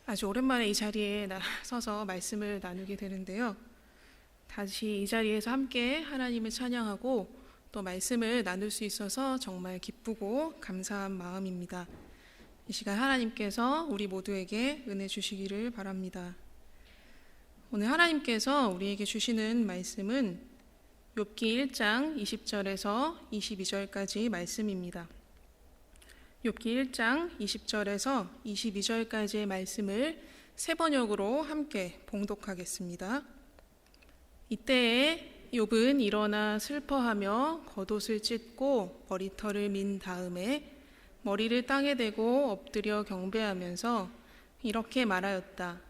아주 오랜만에 이 자리에 서서 말씀을 나누게 되는데요. 다시 이 자리에서 함께 하나님을 찬양하고 또 말씀을 나눌 수 있어서 정말 기쁘고 감사한 마음입니다. 이 시간 하나님께서 우리 모두에게 은혜 주시기를 바랍니다. 오늘 하나님께서 우리에게 주시는 말씀은 욥기 1장 20절에서 22절까지 말씀입니다. 욥기 1장 20절에서 22절까지의 말씀을 새 번역으로 함께 봉독하겠습니다. 이때에 욥은 일어나 슬퍼하며 겉옷을 찢고 머리털을 민 다음에 머리를 땅에 대고 엎드려 경배하면서 이렇게 말하였다.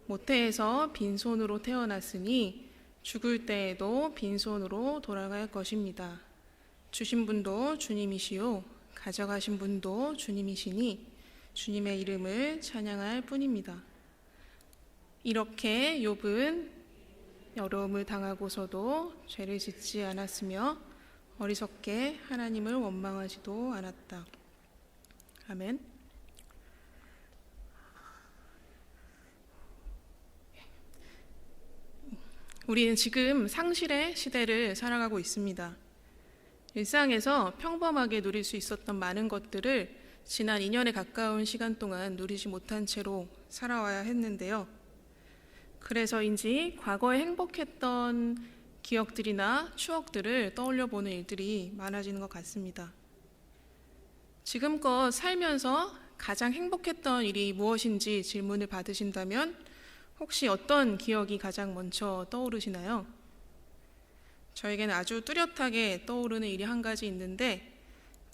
모태에서 빈손으로 태어났으니 죽을 때에도 빈손으로 돌아갈 것입니다. 주신 분도 주님이시요 가져가신 분도 주님이시니 주님의 이름을 찬양할 뿐입니다. 이렇게 욥은 어려움을 당하고서도 죄를 짓지 않았으며 어리석게 하나님을 원망하지도 않았다. 아멘. 우리는 지금 상실의 시대를 살아가고 있습니다. 일상에서 평범하게 누릴 수 있었던 많은 것들을 지난 2년에 가까운 시간 동안 누리지 못한 채로 살아와야 했는데요. 그래서인지 과거에 행복했던 기억들이나 추억들을 떠올려 보는 일들이 많아지는 것 같습니다. 지금껏 살면서 가장 행복했던 일이 무엇인지 질문을 받으신다면 혹시 어떤 기억이 가장 먼저 떠오르시나요? 저에게는 아주 뚜렷하게 떠오르는 일이 한 가지 있는데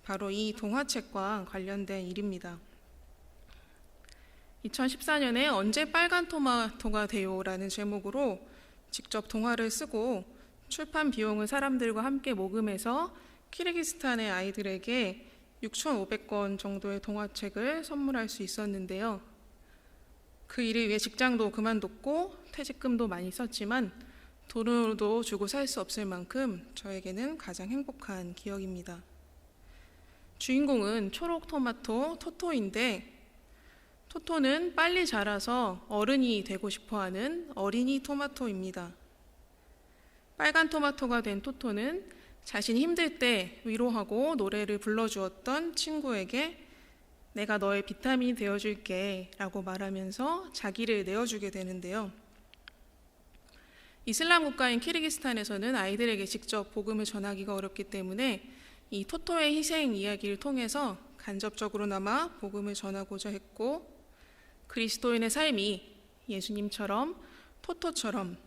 바로 이 동화책과 관련된 일입니다. 2014년에 언제 빨간 토마토가 돼요라는 제목으로 직접 동화를 쓰고 출판 비용을 사람들과 함께 모금해서 키르기스탄의 아이들에게 6,500권 정도의 동화책을 선물할 수 있었는데요. 그 일을 위해 직장도 그만뒀고 퇴직금도 많이 썼지만 돈으로도 주고 살 수 없을 만큼 저에게는 가장 행복한 기억입니다. 주인공은 초록 토마토 토토인데 토토는 빨리 자라서 어른이 되고 싶어하는 어린이 토마토입니다. 빨간 토마토가 된 토토는 자신이 힘들 때 위로하고 노래를 불러주었던 친구에게 내가 너의 비타민이 되어줄게 라고 말하면서 자기를 내어주게 되는데요. 이슬람 국가인 키르기스탄에서는 아이들에게 직접 복음을 전하기가 어렵기 때문에 이 토토의 희생 이야기를 통해서 간접적으로나마 복음을 전하고자 했고 그리스도인의 삶이 예수님처럼 토토처럼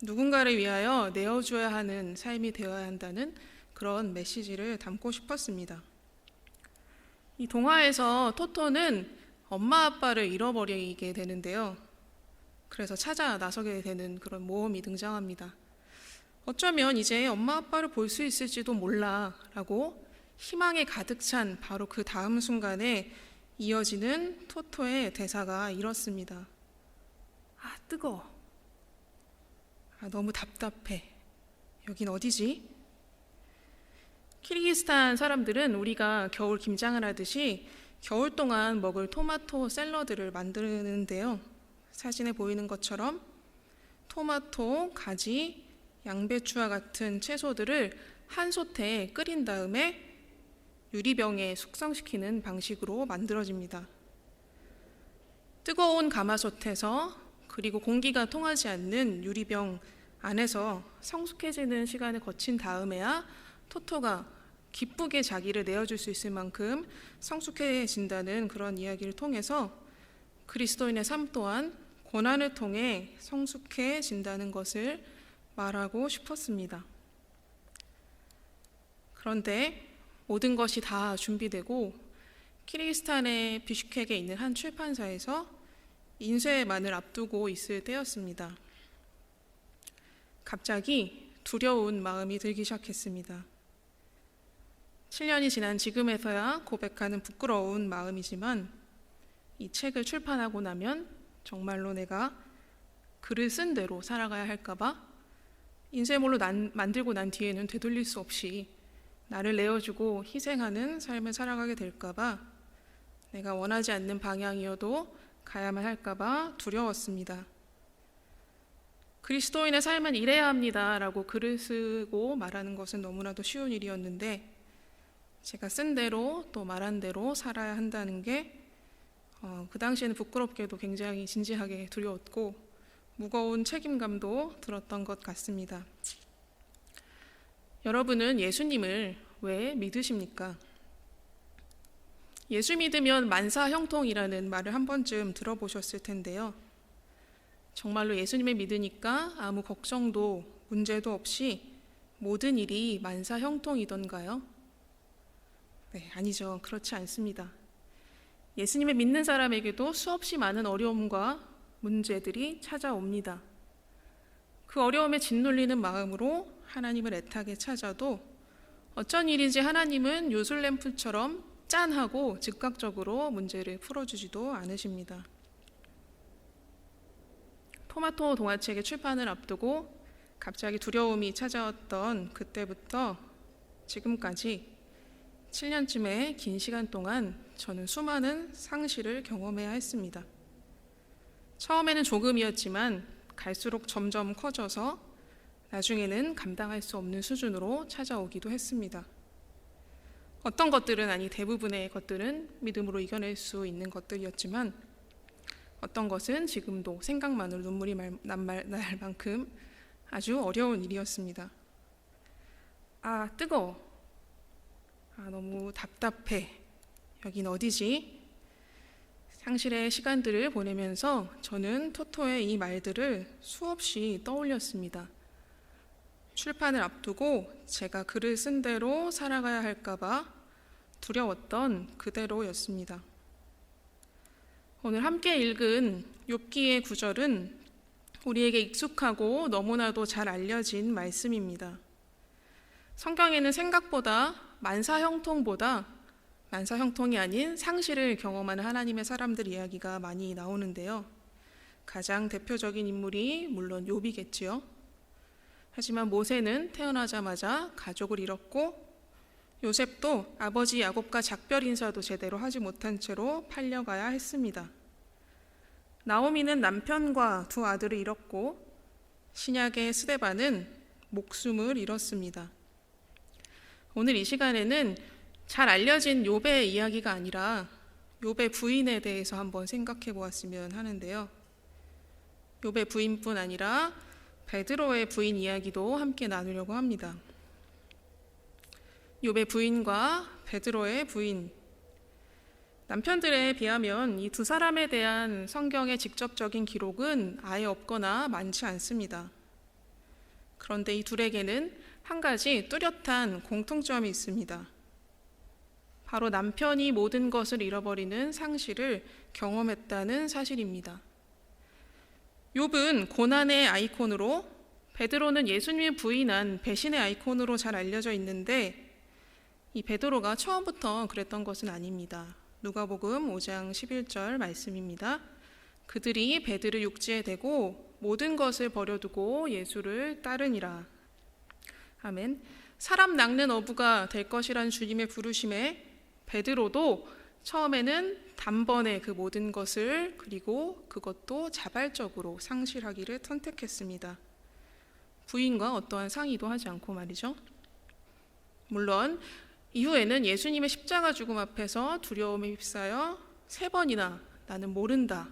누군가를 위하여 내어줘야 하는 삶이 되어야 한다는 그런 메시지를 담고 싶었습니다. 이 동화에서 토토는 엄마 아빠를 잃어버리게 되는데요. 그래서 찾아 나서게 되는 그런 모험이 등장합니다. 어쩌면 이제 엄마 아빠를 볼 수 있을지도 몰라 라고 희망에 가득 찬 바로 그 다음 순간에 이어지는 토토의 대사가 이렇습니다. 아, 뜨거워. 아, 너무 답답해. 여긴 어디지? 키르기스탄 사람들은 우리가 겨울 김장을 하듯이 겨울 동안 먹을 토마토 샐러드를 만드는데요. 사진에 보이는 것처럼 토마토, 가지, 양배추와 같은 채소들을 한 솥에 끓인 다음에 유리병에 숙성시키는 방식으로 만들어집니다. 뜨거운 가마솥에서 그리고 공기가 통하지 않는 유리병 안에서 성숙해지는 시간을 거친 다음에야 토토가 기쁘게 자기를 내어줄 수 있을 만큼 성숙해진다는 그런 이야기를 통해서 그리스도인의 삶 또한 고난을 통해 성숙해진다는 것을 말하고 싶었습니다. 그런데 모든 것이 다 준비되고 키르기스탄의 비슈케크에 있는 한 출판사에서 인쇄만을 앞두고 있을 때였습니다. 갑자기 두려운 마음이 들기 시작했습니다. 7년이 지난 지금에서야 고백하는 부끄러운 마음이지만 이 책을 출판하고 나면 정말로 내가 글을 쓴 대로 살아가야 할까봐 인쇄물로 만들고 난 뒤에는 되돌릴 수 없이 나를 내어주고 희생하는 삶을 살아가게 될까봐 내가 원하지 않는 방향이어도 가야만 할까봐 두려웠습니다. 그리스도인의 삶은 이래야 합니다 라고 글을 쓰고 말하는 것은 너무나도 쉬운 일이었는데 제가 쓴 대로 또 말한 대로 살아야 한다는 게 그 당시에는 부끄럽게도 굉장히 진지하게 두려웠고 무거운 책임감도 들었던 것 같습니다. 여러분은 예수님을 왜 믿으십니까? 예수 믿으면 만사 형통이라는 말을 한 번쯤 들어보셨을 텐데요. 정말로 예수님을 믿으니까 아무 걱정도 문제도 없이 모든 일이 만사 형통이던가요? 네, 아니죠. 그렇지 않습니다. 예수님을 믿는 사람에게도 수없이 많은 어려움과 문제들이 찾아옵니다. 그 어려움에 짓눌리는 마음으로 하나님을 애타게 찾아도 어쩐 일인지 하나님은 요술램프처럼 짠하고 즉각적으로 문제를 풀어주지도 않으십니다. 토마토 동화책의 출판을 앞두고 갑자기 두려움이 찾아왔던 그때부터 지금까지 7년쯤의 긴 시간 동안 저는 수많은 상실을 경험해야 했습니다. 처음에는 조금이었지만 갈수록 점점 커져서 나중에는 감당할 수 없는 수준으로 찾아오기도 했습니다. 어떤 것들은 아니 대부분의 것들은 믿음으로 이겨낼 수 있는 것들이었지만 어떤 것은 지금도 생각만으로 눈물이 날 만큼 아주 어려운 일이었습니다. 아, 뜨거워. 아, 너무 답답해. 여긴 어디지? 상실의 시간들을 보내면서 저는 토토의 이 말들을 수없이 떠올렸습니다. 출판을 앞두고 제가 글을 쓴 대로 살아가야 할까봐 두려웠던 그대로였습니다. 오늘 함께 읽은 욥기의 구절은 우리에게 익숙하고 너무나도 잘 알려진 말씀입니다. 성경에는 생각보다 만사형통이 아닌 상실을 경험하는 하나님의 사람들 이야기가 많이 나오는데요. 가장 대표적인 인물이 물론 욥이겠지요. 하지만 모세는 태어나자마자 가족을 잃었고 요셉도 아버지 야곱과 작별 인사도 제대로 하지 못한 채로 팔려가야 했습니다. 나오미는 남편과 두 아들을 잃었고 신약의 스데반은 목숨을 잃었습니다. 오늘 이 시간에는 잘 알려진 욥의 이야기가 아니라 욥의 부인에 대해서 한번 생각해 보았으면 하는데요. 욥의 부인뿐 아니라 베드로의 부인 이야기도 함께 나누려고 합니다. 욥의 부인과 베드로의 부인. 남편들에 비하면 이 두 사람에 대한 성경의 직접적인 기록은 아예 없거나 많지 않습니다. 그런데 이 둘에게는 한 가지 뚜렷한 공통점이 있습니다. 바로 남편이 모든 것을 잃어버리는 상실을 경험했다는 사실입니다. 욥은 고난의 아이콘으로, 베드로는 예수님을 부인한 배신의 아이콘으로 잘 알려져 있는데 이 베드로가 처음부터 그랬던 것은 아닙니다. 누가복음 5장 11절 말씀입니다. 그들이 베드로 육지에 대고 모든 것을 버려두고 예수를 따르니라. 아멘. 사람 낚는 어부가 될 것이란 주님의 부르심에 베드로도 처음에는 단번에 그 모든 것을 그리고 그것도 자발적으로 상실하기를 선택했습니다. 부인과 어떠한 상의도 하지 않고 말이죠. 물론 이후에는 예수님의 십자가 죽음 앞에서 두려움에 휩싸여 3번이나 나는 모른다,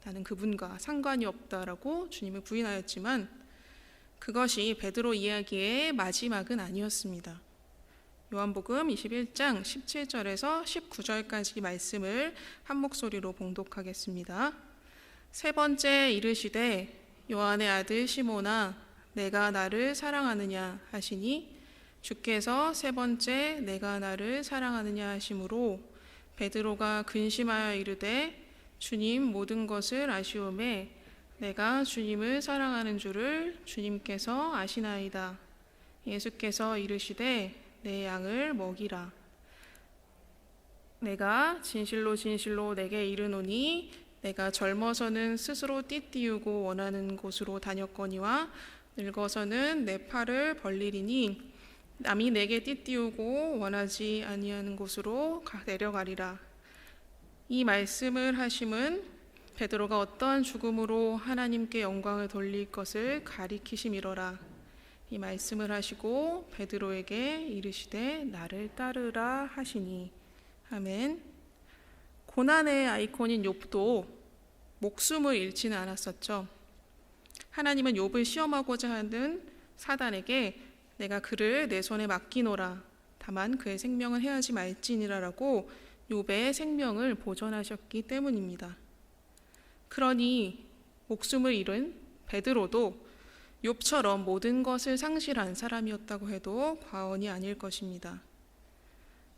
나는 그분과 상관이 없다라고 주님을 부인하였지만 그것이 베드로 이야기의 마지막은 아니었습니다. 요한복음 21장 17절에서 19절까지 말씀을 한 목소리로 봉독하겠습니다. 3번째 이르시되 요한의 아들 시몬아 내가 나를 사랑하느냐 하시니 주께서 3번째 내가 나를 사랑하느냐 하심으로 베드로가 근심하여 이르되 주님 모든 것을 아시오매 내가 주님을 사랑하는 줄을 주님께서 아시나이다. 예수께서 이르시되 내 양을 먹이라. 내가 진실로 진실로 내게 이르노니 내가 젊어서는 스스로 띠띠우고 원하는 곳으로 다녔거니와 늙어서는 내 팔을 벌리리니 남이 내게 띠띠우고 원하지 아니하는 곳으로 내려가리라. 이 말씀을 하심은 베드로가 어떠한 죽음으로 하나님께 영광을 돌릴 것을 가리키심이로라. 이 말씀을 하시고 베드로에게 이르시되 나를 따르라 하시니. 아멘. 고난의 아이콘인 욥도 목숨을 잃지는 않았었죠. 하나님은 욥을 시험하고자 하는 사단에게 내가 그를 내 손에 맡기노라. 다만 그의 생명은 해하지 말지니라라고 욥의 생명을 보존하셨기 때문입니다. 그러니 목숨을 잃은 베드로도 욥처럼 모든 것을 상실한 사람이었다고 해도 과언이 아닐 것입니다.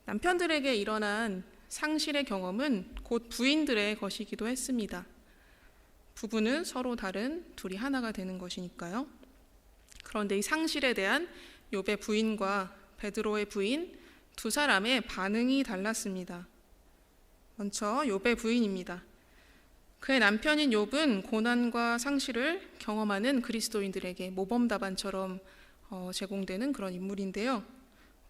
남편들에게 일어난 상실의 경험은 곧 부인들의 것이기도 했습니다. 부부는 서로 다른 둘이 하나가 되는 것이니까요. 그런데 이 상실에 대한 욥의 부인과 베드로의 부인 두 사람의 반응이 달랐습니다. 먼저 욥의 부인입니다. 그의 남편인 욥은 고난과 상실을 경험하는 그리스도인들에게 모범답안처럼 제공되는 그런 인물인데요.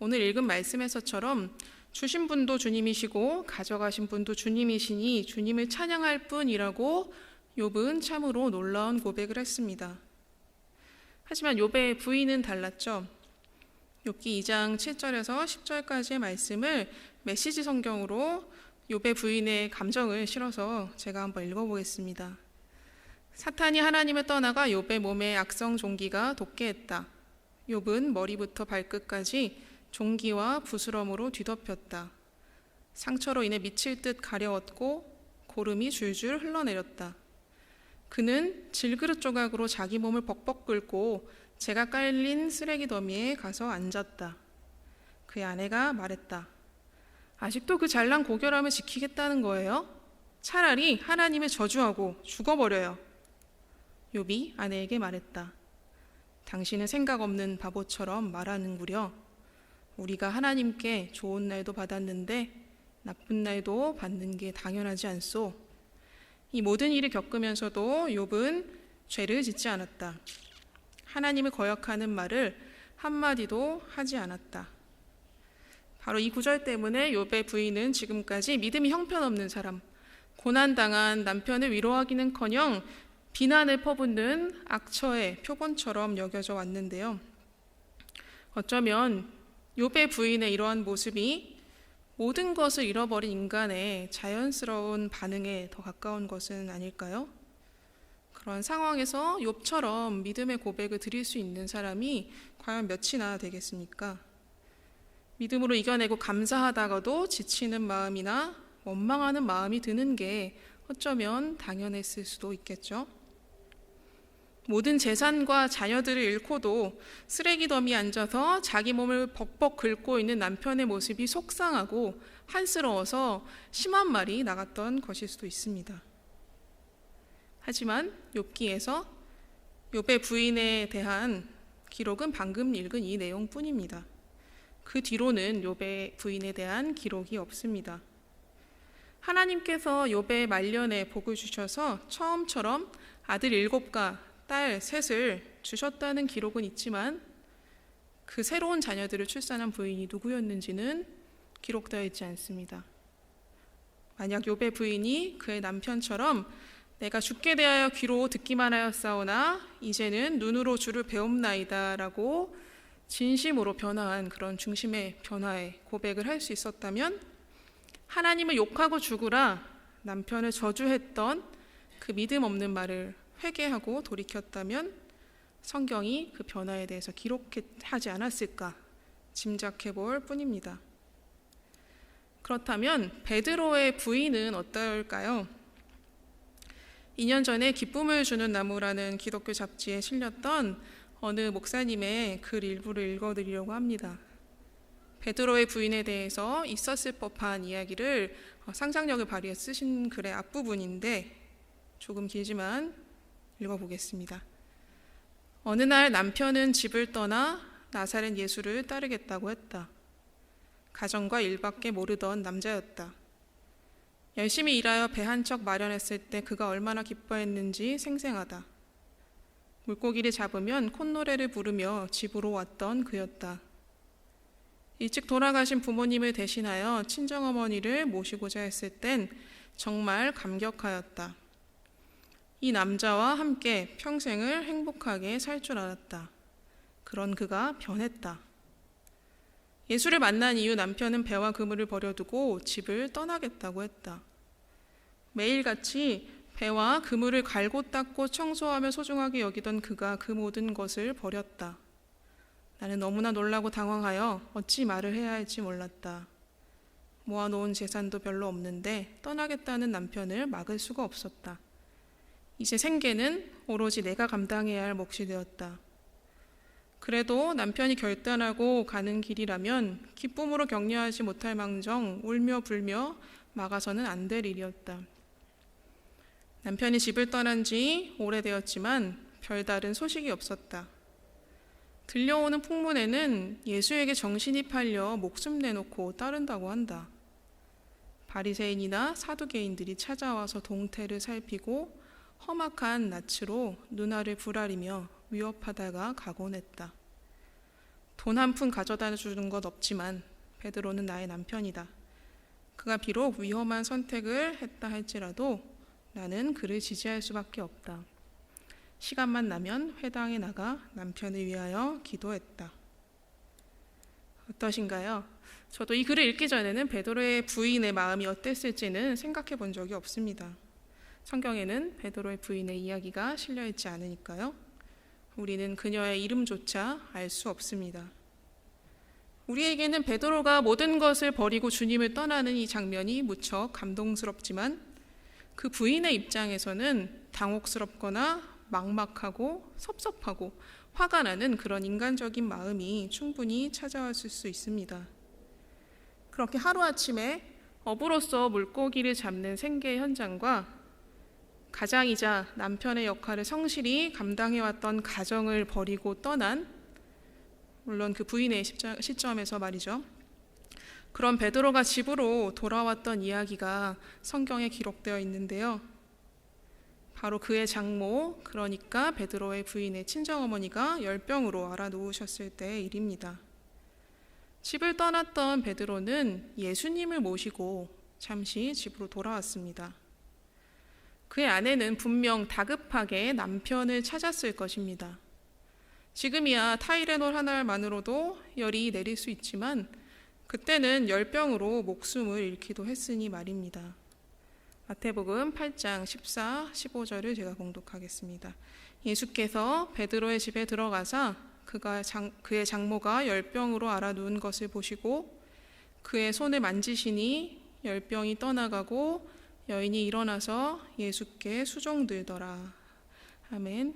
오늘 읽은 말씀에서처럼 주신 분도 주님이시고 가져가신 분도 주님이시니 주님을 찬양할 뿐이라고 욥은 참으로 놀라운 고백을 했습니다. 하지만 욥의 부인은 달랐죠. 욥기 2장 7절에서 10절까지의 말씀을 메시지 성경으로 욥의 부인의 감정을 실어서 제가 한번 읽어보겠습니다. 사탄이 하나님을 떠나가 욥의 몸에 악성 종기가 돋게 했다. 욥은 머리부터 발끝까지 종기와 부스럼으로 뒤덮였다. 상처로 인해 미칠 듯 가려웠고 고름이 줄줄 흘러내렸다. 그는 질그릇 조각으로 자기 몸을 벅벅 긁고 재가 깔린 쓰레기 더미에 가서 앉았다. 그의 아내가 말했다. 아직도 그 잘난 고결함을 지키겠다는 거예요? 차라리 하나님을 저주하고 죽어버려요. 욥이 아내에게 말했다. 당신은 생각 없는 바보처럼 말하는구려. 우리가 하나님께 좋은 날도 받았는데 나쁜 날도 받는 게 당연하지 않소. 이 모든 일을 겪으면서도 욥은 죄를 짓지 않았다. 하나님을 거역하는 말을 한마디도 하지 않았다. 바로 이 구절 때문에 욥의 부인은 지금까지 믿음이 형편없는 사람, 고난당한 남편을 위로하기는커녕 비난을 퍼붓는 악처의 표본처럼 여겨져 왔는데요. 어쩌면 욥의 부인의 이러한 모습이 모든 것을 잃어버린 인간의 자연스러운 반응에 더 가까운 것은 아닐까요? 그런 상황에서 욥처럼 믿음의 고백을 드릴 수 있는 사람이 과연 몇이나 되겠습니까? 믿음으로 이겨내고 감사하다가도 지치는 마음이나 원망하는 마음이 드는 게 어쩌면 당연했을 수도 있겠죠. 모든 재산과 자녀들을 잃고도 쓰레기 더미에 앉아서 자기 몸을 벅벅 긁고 있는 남편의 모습이 속상하고 한스러워서 심한 말이 나갔던 것일 수도 있습니다. 하지만 욥기에서 욥의 부인에 대한 기록은 방금 읽은 이 내용뿐입니다. 그 뒤로는 욥의 부인에 대한 기록이 없습니다. 하나님께서 욥의 말년에 복을 주셔서 처음처럼 아들 7과 딸 3을 주셨다는 기록은 있지만 그 새로운 자녀들을 출산한 부인이 누구였는지는 기록되어 있지 않습니다. 만약 욥의 부인이 그의 남편처럼 내가 죽게 대하여 귀로 듣기만 하였사오나 이제는 눈으로 주를 배움나이다 라고 진심으로 변화한 그런 중심의 변화에 고백을 할 수 있었다면 하나님을 욕하고 죽으라 남편을 저주했던 그 믿음 없는 말을 회개하고 돌이켰다면 성경이 그 변화에 대해서 기록하지 않았을까 짐작해 볼 뿐입니다. 그렇다면 베드로의 부인은 어떨까요? 2년 전에 기쁨을 주는 나무라는 기독교 잡지에 실렸던 어느 목사님의 글 일부를 읽어드리려고 합니다. 베드로의 부인에 대해서 있었을 법한 이야기를 상상력을 발휘해 쓰신 글의 앞부분인데 조금 길지만 읽어보겠습니다. 어느 날 남편은 집을 떠나 나사렛 예수를 따르겠다고 했다. 가정과 일밖에 모르던 남자였다. 열심히 일하여 배 한 척 마련했을 때 그가 얼마나 기뻐했는지 생생하다. 물고기를 잡으면 콧노래를 부르며 집으로 왔던 그였다. 일찍 돌아가신 부모님을 대신하여 친정어머니를 모시고자 했을 땐 정말 감격하였다. 이 남자와 함께 평생을 행복하게 살 줄 알았다. 그런 그가 변했다. 예수를 만난 이후 남편은 배와 그물을 버려두고 집을 떠나겠다고 했다. 매일같이 배와 그물을 갈고 닦고 청소하며 소중하게 여기던 그가 그 모든 것을 버렸다. 나는 너무나 놀라고 당황하여 어찌 말을 해야 할지 몰랐다. 모아놓은 재산도 별로 없는데 떠나겠다는 남편을 막을 수가 없었다. 이제 생계는 오로지 내가 감당해야 할 몫이 되었다. 그래도 남편이 결단하고 가는 길이라면 기쁨으로 격려하지 못할 망정 울며 불며 막아서는 안 될 일이었다. 남편이 집을 떠난 지 오래되었지만 별다른 소식이 없었다. 들려오는 풍문에는 예수에게 정신이 팔려 목숨 내놓고 따른다고 한다. 바리새인이나 사두개인들이 찾아와서 동태를 살피고 험악한 낯으로 눈알을 부라리며 위협하다가 가곤 했다. 돈 한 푼 가져다 주는 것 없지만 베드로는 나의 남편이다. 그가 비록 위험한 선택을 했다 할지라도 나는 그를 지지할 수밖에 없다. 시간만 나면 회당에 나가 남편을 위하여 기도했다. 어떠신가요? 저도 이 글을 읽기 전에는 베드로의 부인의 마음이 어땠을지는 생각해 본 적이 없습니다. 성경에는 베드로의 부인의 이야기가 실려 있지 않으니까요. 우리는 그녀의 이름조차 알 수 없습니다. 우리에게는 베드로가 모든 것을 버리고 주님을 떠나는 이 장면이 무척 감동스럽지만 그 부인의 입장에서는 당혹스럽거나 막막하고 섭섭하고 화가 나는 그런 인간적인 마음이 충분히 찾아왔을 수 있습니다. 그렇게 하루아침에 어부로서 물고기를 잡는 생계 현장과 가장이자 남편의 역할을 성실히 감당해왔던 가정을 버리고 떠난, 물론 그 부인의 시점에서 말이죠. 그런 베드로가 집으로 돌아왔던 이야기가 성경에 기록되어 있는데요. 바로 그의 장모, 그러니까 베드로의 부인의 친정어머니가 열병으로 앓아누우셨을 때의 일입니다. 집을 떠났던 베드로는 예수님을 모시고 잠시 집으로 돌아왔습니다. 그의 아내는 분명 다급하게 남편을 찾았을 것입니다. 지금이야 타이레놀 하나만으로도 열이 내릴 수 있지만 그때는 열병으로 목숨을 잃기도 했으니 말입니다. 마태복음 8장 14, 15절을 제가 봉독하겠습니다. 예수께서 베드로의 집에 들어가사 그의 장모가 열병으로 앓아누운 것을 보시고 그의 손을 만지시니 열병이 떠나가고 여인이 일어나서 예수께 수종들더라. 아멘.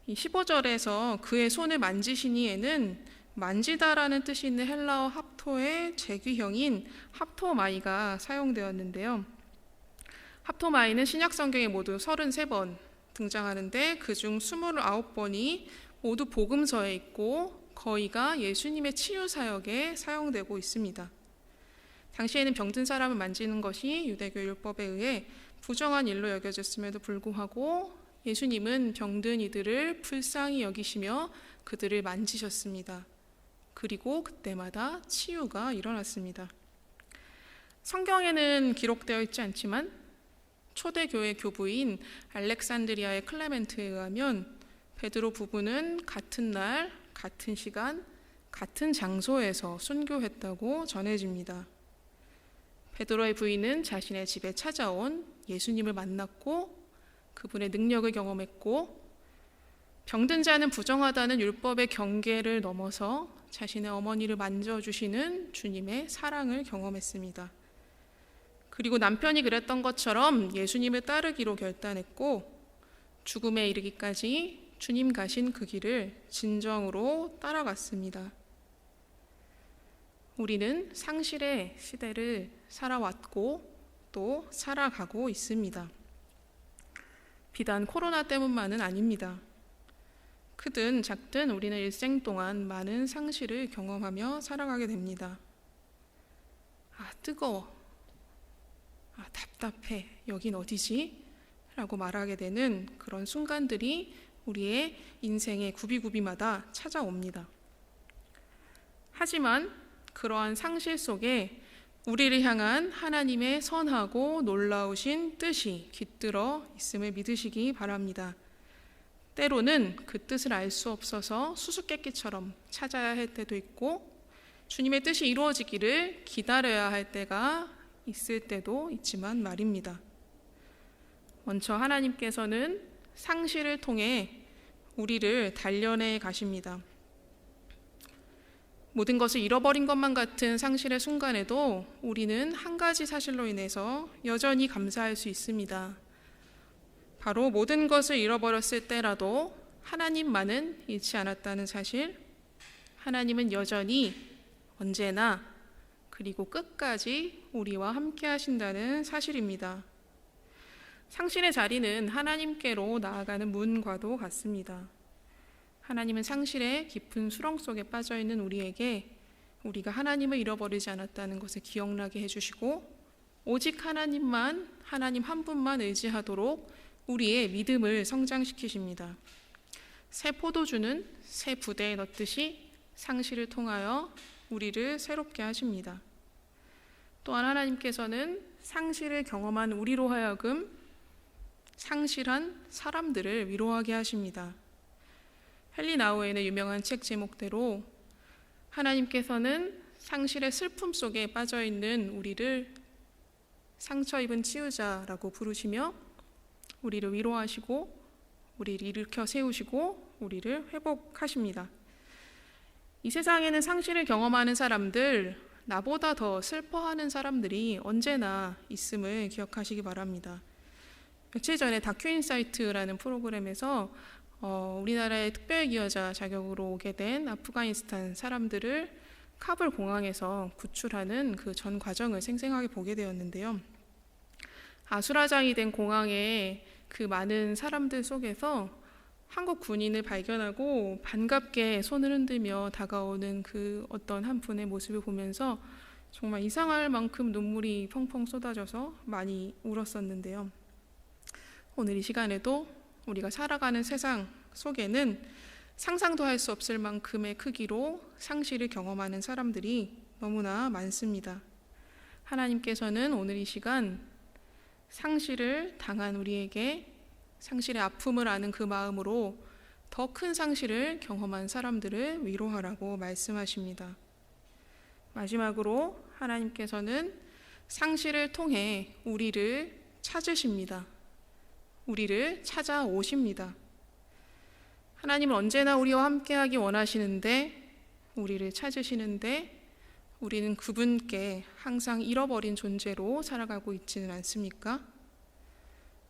이 15절에서 그의 손을 만지시니에는 만지다라는 뜻이 있는 헬라어 합토의 재귀형인 합토마이가 사용되었는데요. 합토마이는 신약 성경에 모두 33번 등장하는데 그중 29번이 모두 복음서에 있고 거의가 예수님의 치유 사역에 사용되고 있습니다. 당시에는 병든 사람을 만지는 것이 유대교 율법에 의해 부정한 일로 여겨졌음에도 불구하고 예수님은 병든 이들을 불쌍히 여기시며 그들을 만지셨습니다. 그리고 그때마다 치유가 일어났습니다. 성경에는 기록되어 있지 않지만 초대교회 교부인 알렉산드리아의 클레멘트에 의하면 베드로 부부는 같은 날, 같은 시간, 같은 장소에서 순교했다고 전해집니다. 베드로의 부인은 자신의 집에 찾아온 예수님을 만났고 그분의 능력을 경험했고 병든 자는 부정하다는 율법의 경계를 넘어서 자신의 어머니를 만져주시는 주님의 사랑을 경험했습니다. 그리고 남편이 그랬던 것처럼 예수님을 따르기로 결단했고 죽음에 이르기까지 주님 가신 그 길을 진정으로 따라갔습니다. 우리는 상실의 시대를 살아왔고 또 살아가고 있습니다. 비단 코로나 때문만은 아닙니다. 크든 작든 우리는 일생 동안 많은 상실을 경험하며 살아가게 됩니다. 아, 뜨거워. 아, 답답해. 여긴 어디지? 라고 말하게 되는 그런 순간들이 우리의 인생의 구비구비마다 찾아옵니다. 하지만 그러한 상실 속에 우리를 향한 하나님의 선하고 놀라우신 뜻이 깃들어 있음을 믿으시기 바랍니다. 때로는 그 뜻을 알 수 없어서 수수께끼처럼 찾아야 할 때도 있고 주님의 뜻이 이루어지기를 기다려야 할 때가 있을 때도 있지만 말입니다. 먼저 하나님께서는 상실을 통해 우리를 단련해 가십니다. 모든 것을 잃어버린 것만 같은 상실의 순간에도 우리는 한 가지 사실로 인해서 여전히 감사할 수 있습니다. 바로 모든 것을 잃어버렸을 때라도 하나님만은 잃지 않았다는 사실, 하나님은 여전히 언제나 그리고 끝까지 우리와 함께 하신다는 사실입니다. 상실의 자리는 하나님께로 나아가는 문과도 같습니다. 하나님은 상실의 깊은 수렁 속에 빠져있는 우리에게 우리가 하나님을 잃어버리지 않았다는 것을 기억나게 해주시고 오직 하나님만, 하나님 한 분만 의지하도록 우리의 믿음을 성장시키십니다. 새 포도주는 새 부대에 넣듯이 상실을 통하여 우리를 새롭게 하십니다. 또한 하나님께서는 상실을 경험한 우리로 하여금 상실한 사람들을 위로하게 하십니다. 헨리 나우엔의 유명한 책 제목대로 하나님께서는 상실의 슬픔 속에 빠져있는 우리를 상처 입은 치유자라고 부르시며 우리를 위로하시고 우리를 일으켜 세우시고 우리를 회복하십니다. 이 세상에는 상실을 경험하는 사람들, 나보다 더 슬퍼하는 사람들이 언제나 있음을 기억하시기 바랍니다. 며칠 전에 다큐인사이트라는 프로그램에서 우리나라의 특별기여자 자격으로 오게 된 아프가니스탄 사람들을 카불 공항에서 구출하는 그 전 과정을 생생하게 보게 되었는데요. 아수라장이 된 공항에 그 많은 사람들 속에서 한국 군인을 발견하고 반갑게 손을 흔들며 다가오는 그 어떤 한 분의 모습을 보면서 정말 이상할 만큼 눈물이 펑펑 쏟아져서 많이 울었었는데요. 오늘 이 시간에도 우리가 살아가는 세상 속에는 상상도 할 수 없을 만큼의 크기로 상실을 경험하는 사람들이 너무나 많습니다. 하나님께서는 오늘 이 시간 상실을 당한 우리에게 상실의 아픔을 아는 그 마음으로 더 큰 상실을 경험한 사람들을 위로하라고 말씀하십니다. 마지막으로 하나님께서는 상실을 통해 우리를 찾으십니다. 우리를 찾아오십니다. 하나님은 언제나 우리와 함께하기 원하시는데 우리를 찾으시는데 우리는 그분께 항상 잃어버린 존재로 살아가고 있지는 않습니까?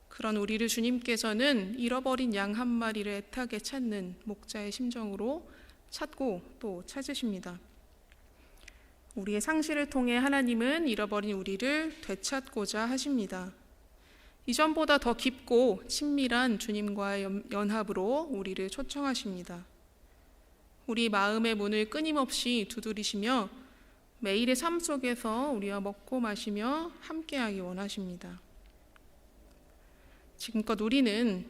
그런 우리를 주님께서는 잃어버린 양 한 마리를 애타게 찾는 목자의 심정으로 찾고 또 찾으십니다. 우리의 상실을 통해 하나님은 잃어버린 우리를 되찾고자 하십니다. 이전보다 더 깊고 친밀한 주님과의 연합으로 우리를 초청하십니다. 우리 마음의 문을 끊임없이 두드리시며 매일의 삶 속에서 우리와 먹고 마시며 함께하기 원하십니다. 지금껏 우리는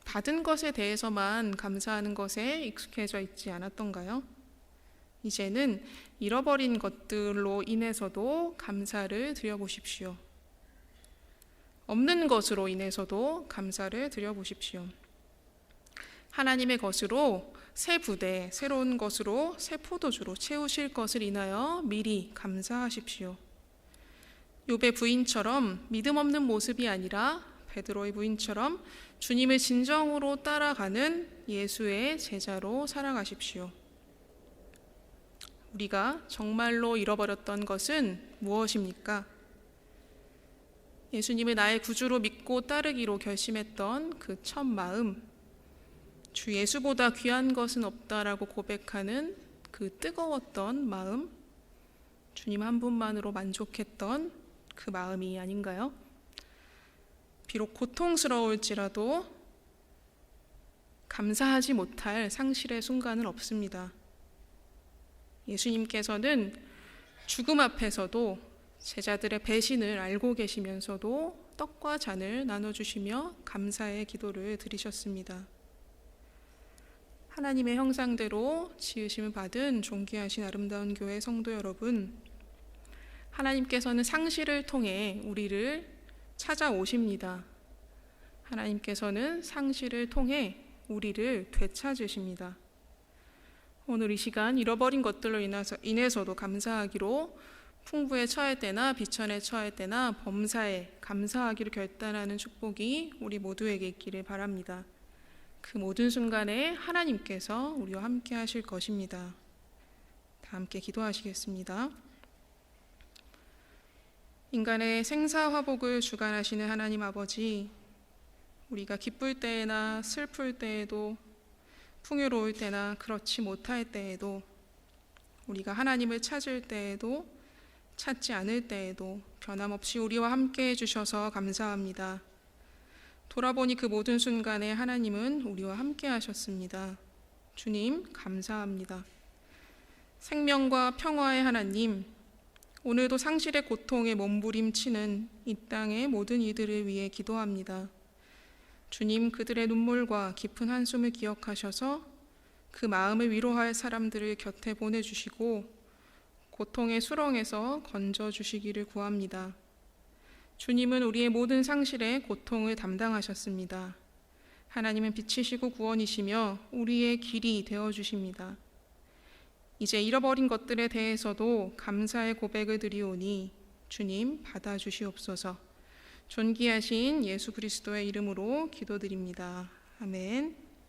받은 것에 대해서만 감사하는 것에 익숙해져 있지 않았던가요? 이제는 잃어버린 것들로 인해서도 감사를 드려보십시오. 없는 것으로 인해서도 감사를 드려보십시오. 하나님의 것으로 새 부대, 새로운 것으로 새 포도주로 채우실 것을 인하여 미리 감사하십시오. 욥의 부인처럼 믿음 없는 모습이 아니라 베드로의 부인처럼 주님을 진정으로 따라가는 예수의 제자로 살아가십시오. 우리가 정말로 잃어버렸던 것은 무엇입니까? 예수님을 나의 구주로 믿고 따르기로 결심했던 그 첫 마음, 주 예수보다 귀한 것은 없다라고 고백하는 그 뜨거웠던 마음, 주님 한 분만으로 만족했던 그 마음이 아닌가요? 비록 고통스러울지라도 감사하지 못할 상실의 순간은 없습니다. 예수님께서는 죽음 앞에서도 제자들의 배신을 알고 계시면서도 떡과 잔을 나눠주시며 감사의 기도를 드리셨습니다. 하나님의 형상대로 지으심을 받은 존귀하신 아름다운 교회 성도 여러분, 하나님께서는 상실을 통해 우리를 찾아오십니다. 하나님께서는 상실을 통해 우리를 되찾으십니다. 오늘 이 시간 잃어버린 것들로 인해서도 감사하기로, 풍부에 처할 때나 비천에 처할 때나 범사에 감사하기로 결단하는 축복이 우리 모두에게 있기를 바랍니다. 그 모든 순간에 하나님께서 우리와 함께 하실 것입니다. 다 함께 기도하시겠습니다. 인간의 생사화복을 주관하시는 하나님 아버지, 우리가 기쁠 때나 슬플 때에도, 풍요로울 때나 그렇지 못할 때에도, 우리가 하나님을 찾을 때에도 찾지 않을 때에도 변함없이 우리와 함께 해주셔서 감사합니다. 돌아보니 그 모든 순간에 하나님은 우리와 함께 하셨습니다. 주님 감사합니다. 생명과 평화의 하나님, 오늘도 상실의 고통에 몸부림치는 이 땅의 모든 이들을 위해 기도합니다. 주님, 그들의 눈물과 깊은 한숨을 기억하셔서 그 마음을 위로할 사람들을 곁에 보내주시고 고통의 수렁에서 건져주시기를 구합니다. 주님은 우리의 모든 상실의 고통을 담당하셨습니다. 하나님은 빛이시고 구원이시며 우리의 길이 되어주십니다. 이제 잃어버린 것들에 대해서도 감사의 고백을 드리오니 주님 받아주시옵소서. 존귀하신 예수 그리스도의 이름으로 기도드립니다. 아멘.